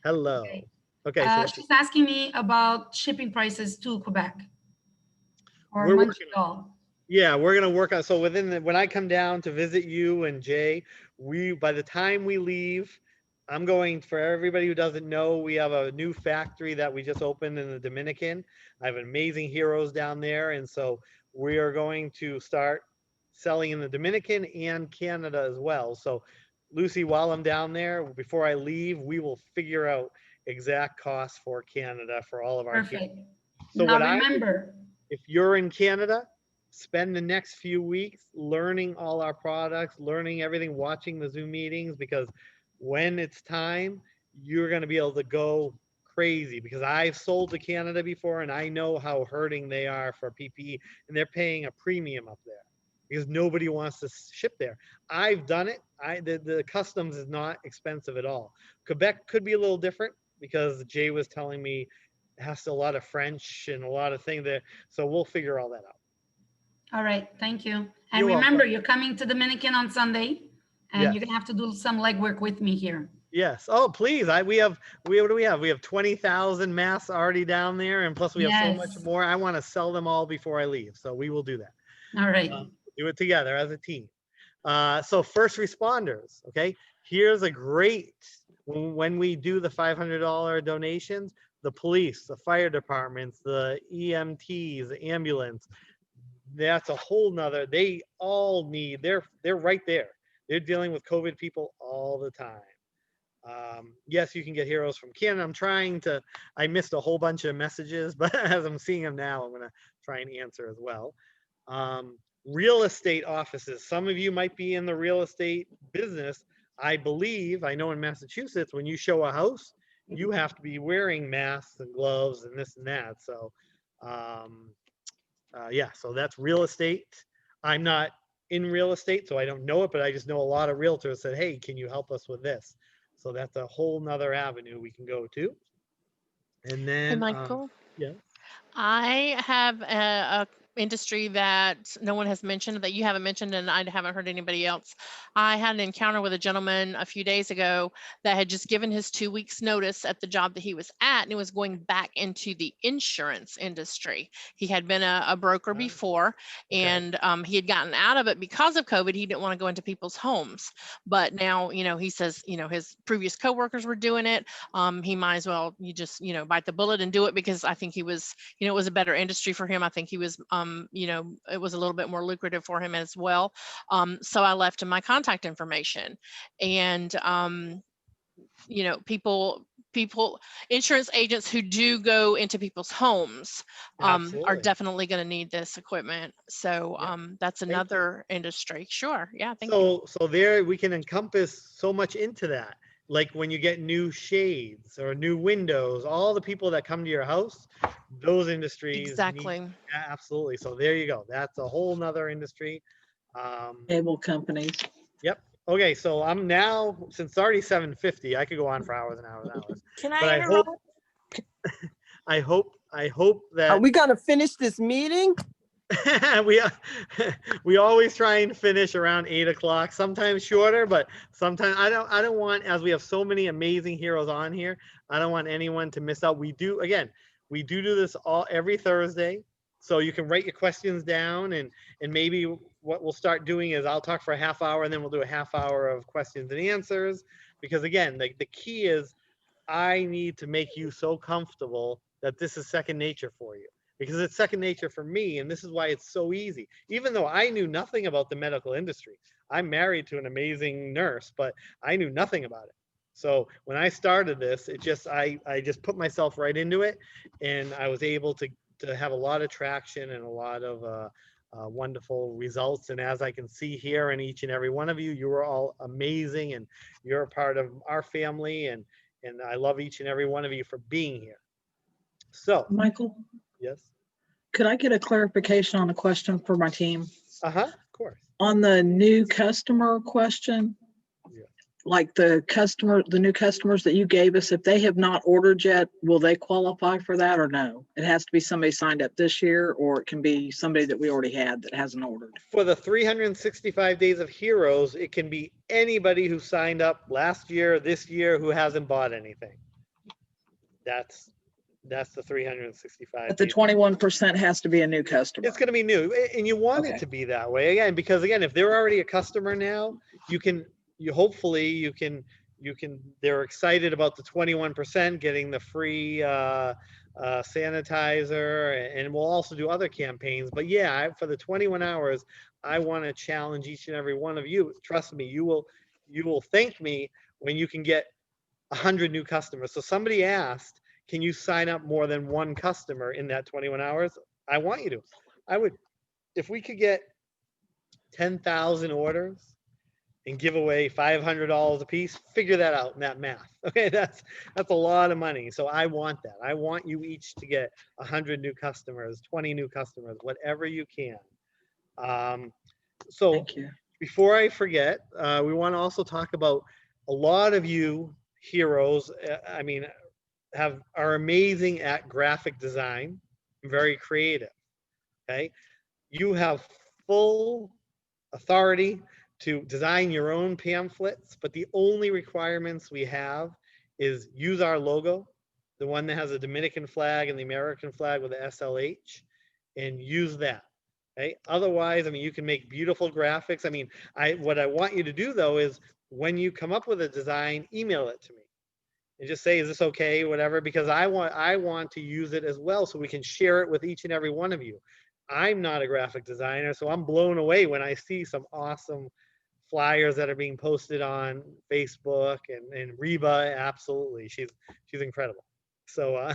Hello. Okay. Okay, so She's asking me about shipping prices to Quebec or We're working Montreal. yeah, we're gonna work on, so when I come down to visit you and Jay, by the time we leave, I'm going, for everybody who doesn't know, we have a new factory that we just opened in the Dominican. I have amazing heroes down there, and so we are going to start selling in the Dominican and Canada as well. So Lucy, while I'm down there, before I leave, we will figure out exact costs for Canada for all of our heroes. Perfect. So Now what I would remember, if you're in Canada, spend the next few weeks learning all our products, learning everything, watching the Zoom meetings, because when it's time, you're going to be able to go crazy, because I've sold to Canada before and I know how hurting they are for PPE, and they're paying a premium up there because nobody wants to ship there. I've done it. The customs is not expensive at all. Quebec could be a little different because Jay was telling me it has a lot of French and a lot of things there. So we'll figure all that out. all right, thank you. And You're remember, welcome. you're coming to Dominican on Sunday, and Yes. you're gonna have to do some legwork with me here. Yes. Oh, please. What do we have? We have 20,000 masks already down there. And plus we have so much Yes. more. I want to sell them all before I leave. So we will do that. All right. Do it together as a team. So first responders. Okay. Here's a great, when we do the $500 donations, the police, the fire departments, the EMTs, the ambulance, that's a whole nother, they all need, they're right there. They're dealing with COVID people all the time. Yes, you can get heroes from Canada. I missed a whole bunch of messages, but as I'm seeing them now, I'm going to try and answer as well. Real estate offices. Some of you might be in the real estate business. I know in Massachusetts, when you show a house, you have to be wearing masks and gloves and this and that. So, yeah, so that's real estate. I'm not in real estate, so I don't know it, but I just know a lot of realtors said, hey, can you help us with this? So that's a whole nother avenue we can go to. And Hey, then, Michael. yeah. I have a industry that no one has mentioned, that you haven't mentioned, and I haven't heard anybody else. I had an encounter with a gentleman a few days ago that had just given his 2 weeks notice at the job that he was at, and he was going back into the insurance industry. He had been a broker before, and he had gotten out of it because of COVID. He didn't want to go into people's homes, but now, he says, his previous coworkers were doing it. He might as well, you just, bite the bullet and do it, because I think he was, it was a better industry for him. I think he was, it was a little bit more lucrative for him as well. So I left him my contact information, and, people, insurance agents who do go into people's homes, are Absolutely. definitely going to need this equipment. So, Yeah. that's Thank you. another industry. Sure. Yeah. Thank you. So there we can encompass so much into that. Like when you get new shades or new windows, all the people that come to your house, those industries need. Exactly. Yeah, absolutely. So there you go. That's a whole nother industry. Cable companies. Yep. Okay. So I'm now, since it's already 7:50, I could go on for hours and hours and hours. Can But I I hope, interrupt? I hope that Are we gonna finish this meeting? we we always try and finish around 8 o'clock, sometimes shorter, but sometimes I don't want, as we have so many amazing heroes on here, I don't want anyone to miss out. We do this every Thursday, so you can write your questions down, and maybe what we'll start doing is I'll talk for a half hour, and then we'll do a half hour of questions and answers, because again, the key is I need to make you so comfortable that this is second nature for you, because it's second nature for me. And this is why it's so easy. Even though I knew nothing about the medical industry, I'm married to an amazing nurse, but I knew nothing about it. So when I started this, I just put myself right into it, and I was able to have a lot of traction and a lot of wonderful results. And as I can see here in each and every one of you, you are all amazing, and you're a part of our family, and I love each and every one of you for being here. So, Michael, yes. could I get a clarification on a question for my team? Of course. On the new customer question, Yeah. like the new customers that you gave us, if they have not ordered yet, will they qualify for that or no? It has to be somebody signed up this year, or it can be somebody that we already had that hasn't ordered. For the 365 Days of Heroes, it can be anybody who signed up last year, this year, who hasn't bought anything. That's the 365. But the 21% has to be a new customer. It's going to be new, and you want it Okay. to be that way, again, because again, if they're already a customer now, hopefully they're excited about the 21%, getting the free sanitizer, and we'll also do other campaigns. But yeah, for the 21 hours, I want to challenge each and every one of you. Trust me, you will thank me when you can get 100 new customers. So somebody asked, can you sign up more than one customer in that 21 hours? I want you to. I would, if we could get 10,000 orders and give away $500 a piece, figure that out in that math. Okay, that's a lot of money. So I want that. I want you each to get 100 new customers, 20 new customers, whatever you can. So Thank you. before I forget, we want to also talk about a lot of you heroes. Are amazing at graphic design, very creative. Okay, you have full authority to design your own pamphlets, but the only requirements we have is use our logo, the one that has a Dominican flag and the American flag with the SLH, and use that. Okay, otherwise, you can make beautiful graphics. What I want you to do though is when you come up with a design, email it to me and just say, is this okay, whatever, because I want to use it as well, so we can share it with each and every one of you. I'm not a graphic designer, so I'm blown away when I see some awesome flyers that are being posted on Facebook, and Reba, absolutely, she's incredible. So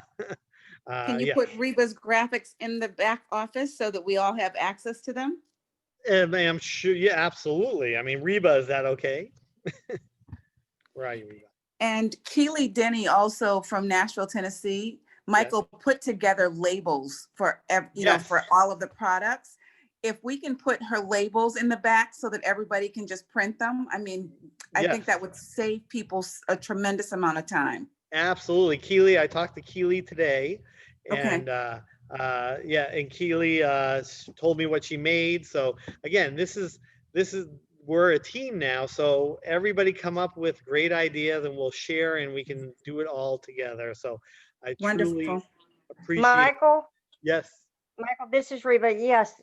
Can you put Reba's graphics in the back office so that we all have access to them? I'm sure, yeah, absolutely. Reba, is that okay? Where are you, Reba? And Keely Denny, also from Nashville, Tennessee, Michael put together labels for for all of the products. If we can put her labels in the back so that everybody can just print them, I think that would save people a tremendous amount of time. Absolutely. Keely, I talked to Keely today, and Yeah, and Keely told me what she made. So again, this is we're a team now. So everybody come up with great ideas and we'll share and we can do it all together. So I truly Wonderful. appreciate. Michael, Yes. Michael, this is Reba. Yes,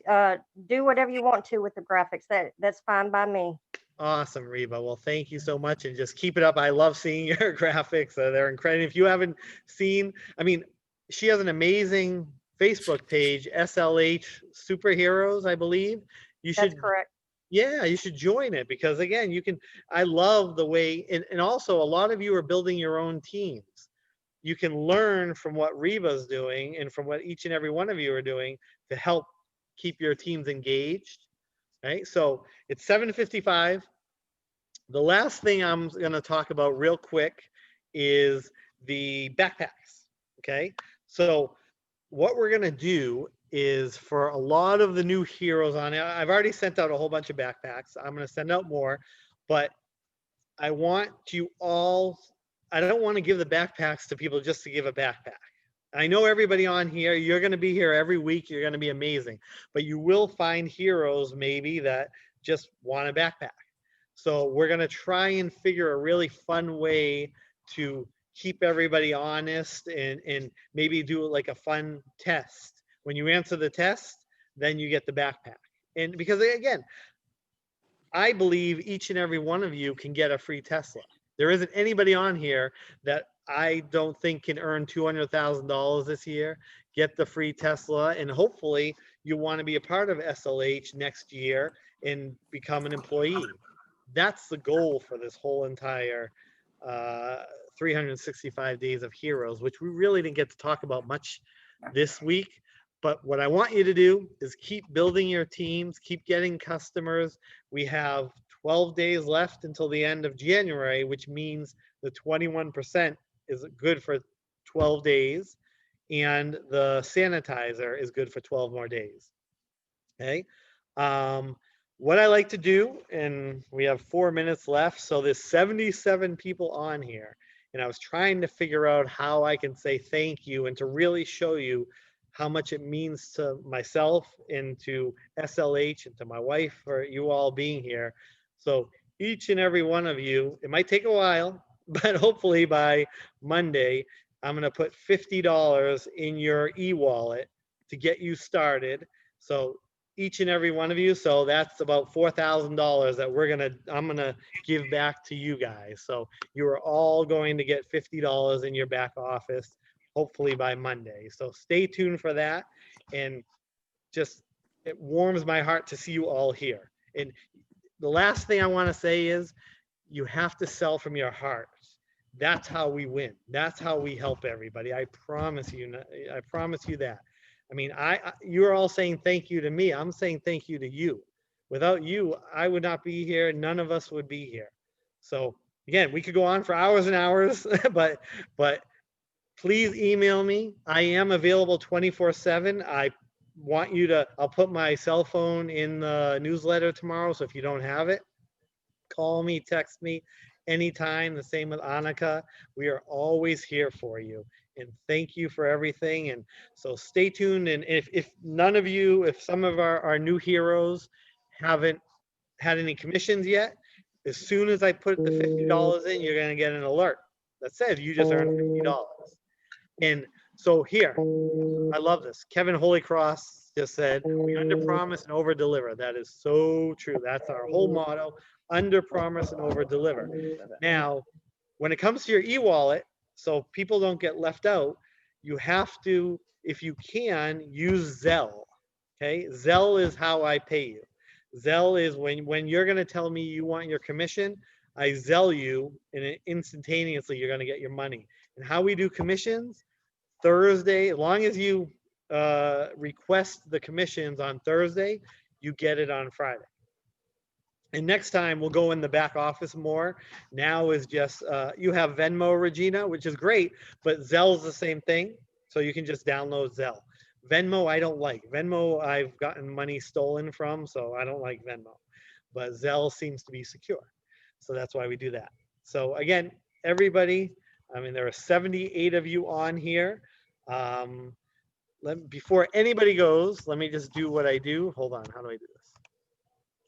do whatever you want to with the graphics. That's fine by me. Awesome, Reba. Well, thank you so much, and just keep it up. I love seeing your graphics. They're incredible. If you haven't seen, I mean, she has an amazing Facebook page, SLH Superheroes, I believe. You That's should, correct. yeah, you should join it because again, you can. I love the way, and also a lot of you are building your own teams. You can learn from what Reba's doing and from what each and every one of you are doing to help keep your teams engaged. Right. So it's 7:55. The last thing I'm going to talk about real quick is the backpacks. Okay. So, what we're going to do is for a lot of the new heroes on it, I've already sent out a whole bunch of backpacks. I'm going to send out more, but I want you all, I don't want to give the backpacks to people just to give a backpack. I know everybody on here, you're going to be here every week. You're going to be amazing, but you will find heroes maybe that just want a backpack. So we're going to try and figure a really fun way to keep everybody honest and maybe do like a fun test. When you answer the test, then you get the backpack. And because again, I believe each and every one of you can get a free Tesla. There isn't anybody on here that I don't think can earn $200,000 this year, get the free Tesla, and hopefully you want to be a part of SLH next year and become an employee. That's the goal for this whole entire uh, 365 days of heroes, which we really didn't get to talk about much this week. But what I want you to do is keep building your teams, keep getting customers. We have 12 days left until the end of January, which means the 21% is good for 12 days, and the sanitizer is good for 12 more days. Okay. Um, what I like to do, and we have 4 minutes left, so there's 77 people on here, and I was trying to figure out how I can say thank you and to really show you how much it means to myself and to SLH and to my wife for you all being here. So each and every one of you, it might take a while, but hopefully by Monday, I'm going to put $50 in your e-wallet to get you started. So each and every one of you. So that's about $4,000 that I'm gonna give back to you guys. So you are all going to get $50 in your back office, hopefully by Monday. So stay tuned for that. And just, it warms my heart to see you all here. And the last thing I want to say is you have to sell from your heart. That's how we win. That's how we help everybody. I promise you. I promise you that. I mean, you're all saying thank you to me. I'm saying thank you to you. Without you, I would not be here. None of us would be here. So again, we could go on for hours and hours, but please email me. I am available 24/7. I want you to, I'll put my cell phone in the newsletter tomorrow. So if you don't have it, call me, text me anytime. The same with Annika. We are always here for you. And thank you for everything. And so stay tuned. And if none of you, if some of our new heroes haven't had any commissions yet, as soon as I put the $50 in, you're going to get an alert that says you just earned $50. And so here, I love this. Kevin Holycross just said, we under promise and over deliver. That is so true. That's our whole motto, under promise and over deliver. Now, when it comes to your e-wallet, so people don't get left out, you have to, if you can, use Zelle. Okay, Zelle is how I pay you. Zelle is when you're going to tell me you want your commission, I Zelle you, and instantaneously you're going to get your money. And how we do commissions, Thursday, as long as you request the commissions on Thursday, you get it on Friday. And next time we'll go in the back office more. Now is just, you have Venmo, Regina, which is great, but Zelle's the same thing. So you can just download Zelle. Venmo, I don't like. Venmo, I've gotten money stolen from, so I don't like Venmo. But Zelle seems to be secure. So that's why we do that. So again, everybody, I mean, there are 78 of you on here. before anybody goes, let me just do what I do. Hold on, how do I do this?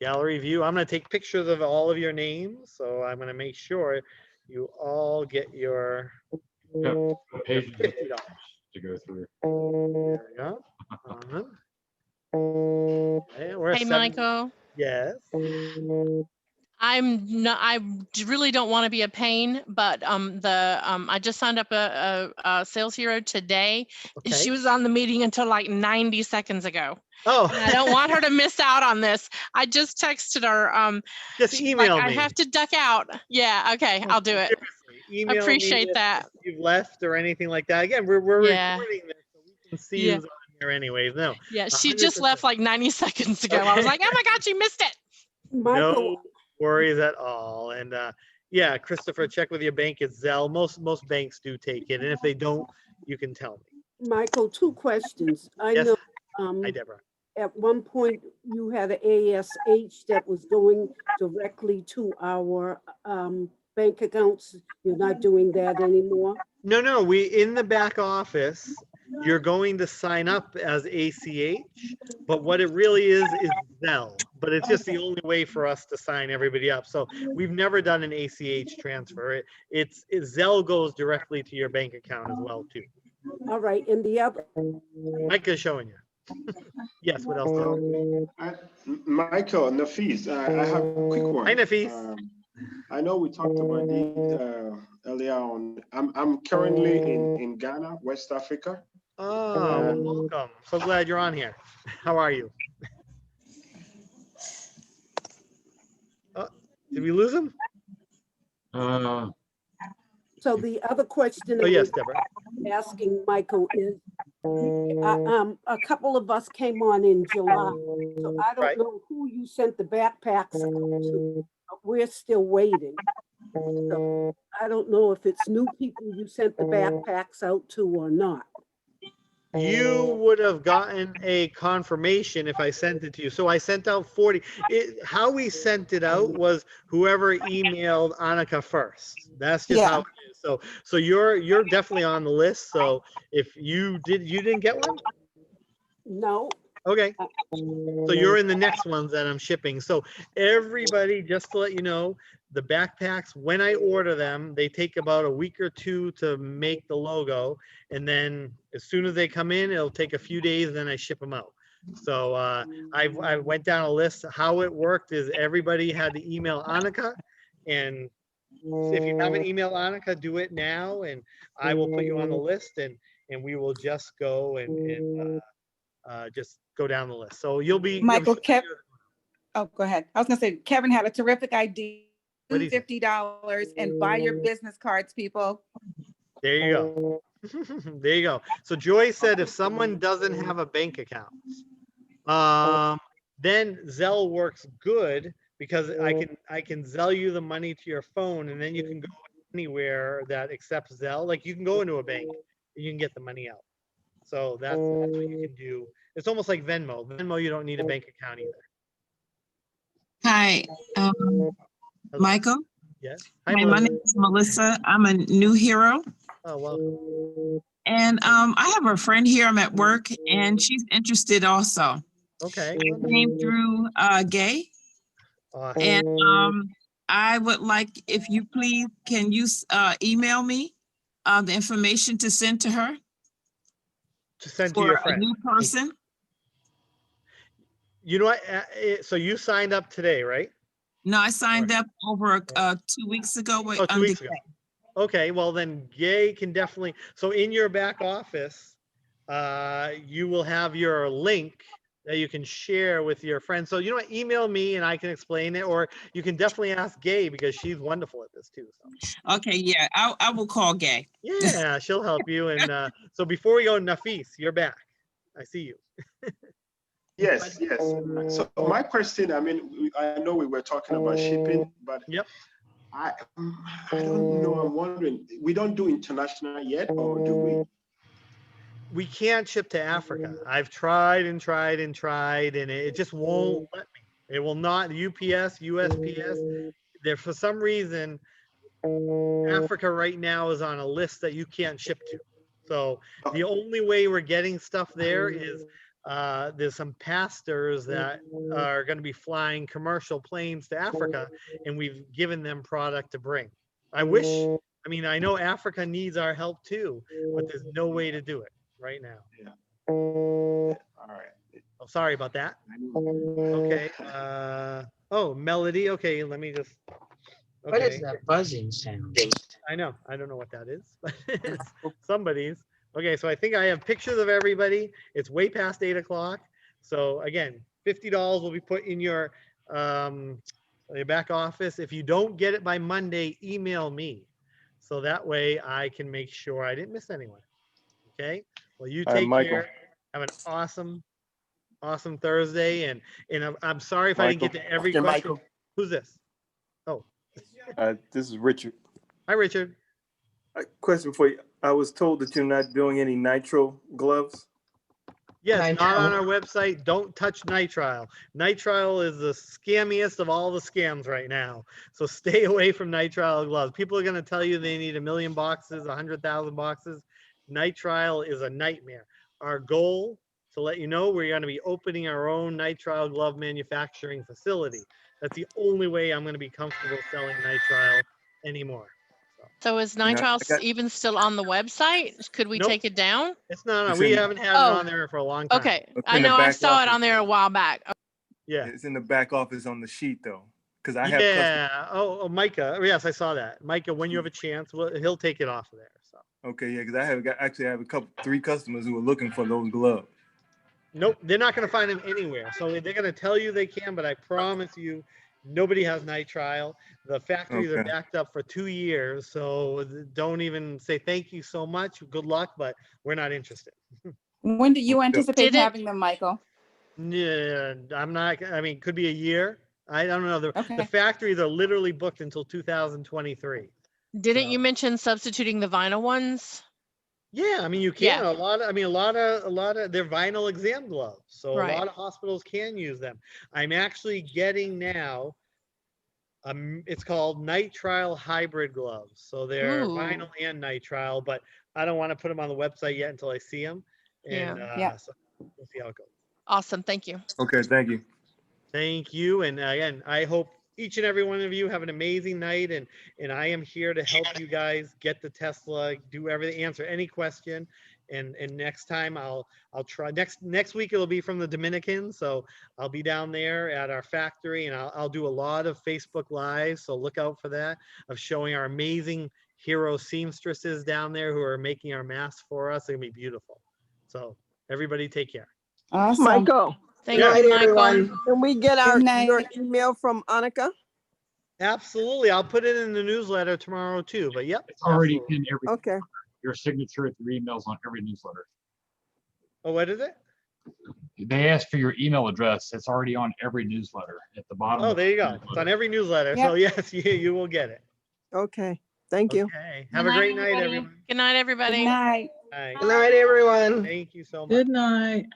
Gallery view. I'm going to take pictures of all of your names, so I'm going to make sure you all get your Page $50. to go through. There we go. Okay, we're at Hey, 7. Michael. Yes. I really don't want to be a pain, but I just signed up a sales hero today. Okay. She was on the meeting until like 90 seconds ago. Oh. And I don't want her to miss out on this. I just texted her. Just she's email like, me. I have to duck out. Yeah, okay, I'll do it. Seriously, email Appreciate me that. if you've left or anything like that. Again, we're Yeah. recording this, so we can see Yeah. who's on here anyways. No. Yeah, she 100%. just left like 90 seconds ago. I was Okay. like, oh my God, she missed it. Michael, No worries at all. And yeah, Christopher, check with your bank. It's Zelle. Most banks do take it, and if they don't, you can tell me. Michael, 2 questions. I Yes. know, Hi, Deborah. at one point you had an ASH that was going directly to our, bank accounts. You're not doing that anymore? No, we in the back office, you're going to sign up as ACH, but what it really is Zelle. But it's just the only way for us to sign everybody up. So we've never done an ACH transfer. It's Zelle goes directly to your bank account as well too. All right, and the other, Mike is showing you. Yes, what else? Michael, Nafis, I have a quick one. Hi, Nafis. I know we talked about this earlier on. I'm currently in Ghana, West Africa. Oh, well, welcome. So glad you're on here. How are you? Did we lose him? so the other question Oh, I yes, was Deborah. asking Michael is, a couple of us came on in July, so I don't Right. know who you sent the backpacks out to, but we're still waiting. So I don't know if it's new people you sent the backpacks out to or not. You would have gotten a confirmation if I sent it to you. So I sent out 40. How we sent it out was whoever emailed Annika first. That's just how it is. So you're definitely on the list. So if you didn't get one? No. Okay. So you're in the next ones that I'm shipping. So everybody, just to let you know, the backpacks, when I order them, they take about a week or 2 to make the logo. And then as soon as they come in, it'll take a few days, then I ship them out. So I went down a list. How it worked is everybody had to email Annika. And if you haven't emailed Annika, do it now. And I will put you on the list and we will just go and just go down the list. So you'll be Michael, oh, go ahead. I was gonna say, Kevin had a terrific idea. $50 and buy your business cards, people. There you go. There you go. So Joy said if someone doesn't have a bank account, then Zelle works good because I can Zelle you the money to your phone, and then you can go anywhere that accepts Zelle. Like you can go into a bank and you can get the money out. So that's what you can do. It's almost like Venmo. Venmo, you don't need a bank account either. Hi, Michael. Yes. Hi, my name is Melissa. I'm a new hero. Oh, welcome. And I have a friend here. I'm at work, and she's interested also. Okay. It came through Gay. Awesome. And I would like, if you please, can you email me the information to send to her? To send to your friend. A new person. You know what? So you signed up today, right? No, I signed up over 2 weeks ago. Oh, 2 weeks ago. Okay, well then Gay can definitely, so in your back office, you will have your link that you can share with your friends. So you know what, email me and I can explain it, or you can definitely ask Gay because she's wonderful at this too. So. Okay, yeah, I will call Gay. Yeah, she'll help you. And so before we go, Nafis, you're back. I see you. Yes. So my question, I mean, I know we were talking about shipping, but yep. I don't know. I'm wondering, we don't do international yet, or do we? We can't ship to Africa. I've tried and tried and tried, and it just won't let me. It will not. UPS, USPS. There, for some reason, Africa right now is on a list that you can't ship to. So the only way we're getting stuff there is there's some pastors that are going to be flying commercial planes to Africa, and we've given them product to bring. I mean, I know Africa needs our help too, but there's no way to do it right now. Yeah. All right. Oh, sorry about that. Okay. Oh, Melody. Okay, let me just. What is Okay. that buzzing sound? I know. I don't know what that is, but it's somebody's. Okay, so I think I have pictures of everybody. It's way past 8 o'clock. So again, $50 will be put in your back office. If you don't get it by Monday, email me. So that way I can make sure I didn't miss anyone. Okay. Well, you take care. Have an awesome Thursday. And I'm sorry if I didn't get to every question. Michael. Who's this? Oh, This is Richard. hi, Richard. Question for you. I was told that you're not doing any nitrile gloves. Yes, not on our website. Don't touch nitrile. Nitrile is the scammiest of all the scams right now. So stay away from nitrile gloves. People are going to tell you they need 1 million boxes, 100,000 boxes. Nitrile is a nightmare. Our goal, to let you know, we're going to be opening our own nitrile glove manufacturing facility. That's the only way I'm going to be comfortable selling nitrile anymore. So is I nitrile even still on the website? Could we Nope. take it down? It's not. It's We in- haven't had it Oh. on there for a long time. Okay, It's I in the know I back saw it office. on there a while back. Yeah. It's in the back office on the sheet though, because I have customers. Yeah. Oh, Micah. Yes, I saw that. Micah, when you have a chance, he'll take it off of there. So. Okay, yeah, because I have 3 customers who are looking for those gloves. Nope, they're not going to find them anywhere. So they're going to tell you they can, but I promise you, nobody has nitrile. The factories are Okay. backed up for 2 years. So don't even say thank you so much. Good luck, but we're not interested. When do you anticipate Did it- having them, Michael? Yeah, I'm not. I mean, could be a year. I don't know. The Okay. factories are literally booked until 2023. Didn't So- you mention substituting the vinyl ones? Yeah, I mean you can. Yeah. A lot of they're vinyl exam gloves. So Right. a lot of hospitals can use them. I'm actually getting now it's called nitrile hybrid gloves. So they're Ooh. vinyl and nitrile, but I don't want to put them on the website yet until I see them. And Yeah. so we'll see how it goes. Awesome, thank you. Okay, thank you. Thank you. And again, I hope each and every one of you have an amazing night. And I am here to help you guys get the Tesla, do everything, answer any question. And next time I'll try next week it'll be from the Dominican. So I'll be down there at our factory and I'll do a lot of Facebook Lives. So look out for that, of showing our amazing hero seamstresses down there who are making our masks for us. It's gonna be beautiful. So everybody take care. Awesome. Michael, Thank Yeah. you, Michael. can we get Good night. your email from Annika? Absolutely. I'll put it in the newsletter tomorrow too, but yep. It's already absolutely. in every, Okay. your signature, your emails on every newsletter. Oh, what is it? They ask for your email address. It's already on every newsletter at the bottom. Oh, of there you the go. It's newsletter. on every newsletter. So yes, you will get it. Okay. Thank you. Okay. Have a great night, everyone. Good night, everybody. Good night. All right. Good night, everyone. Thank you so much. Good night.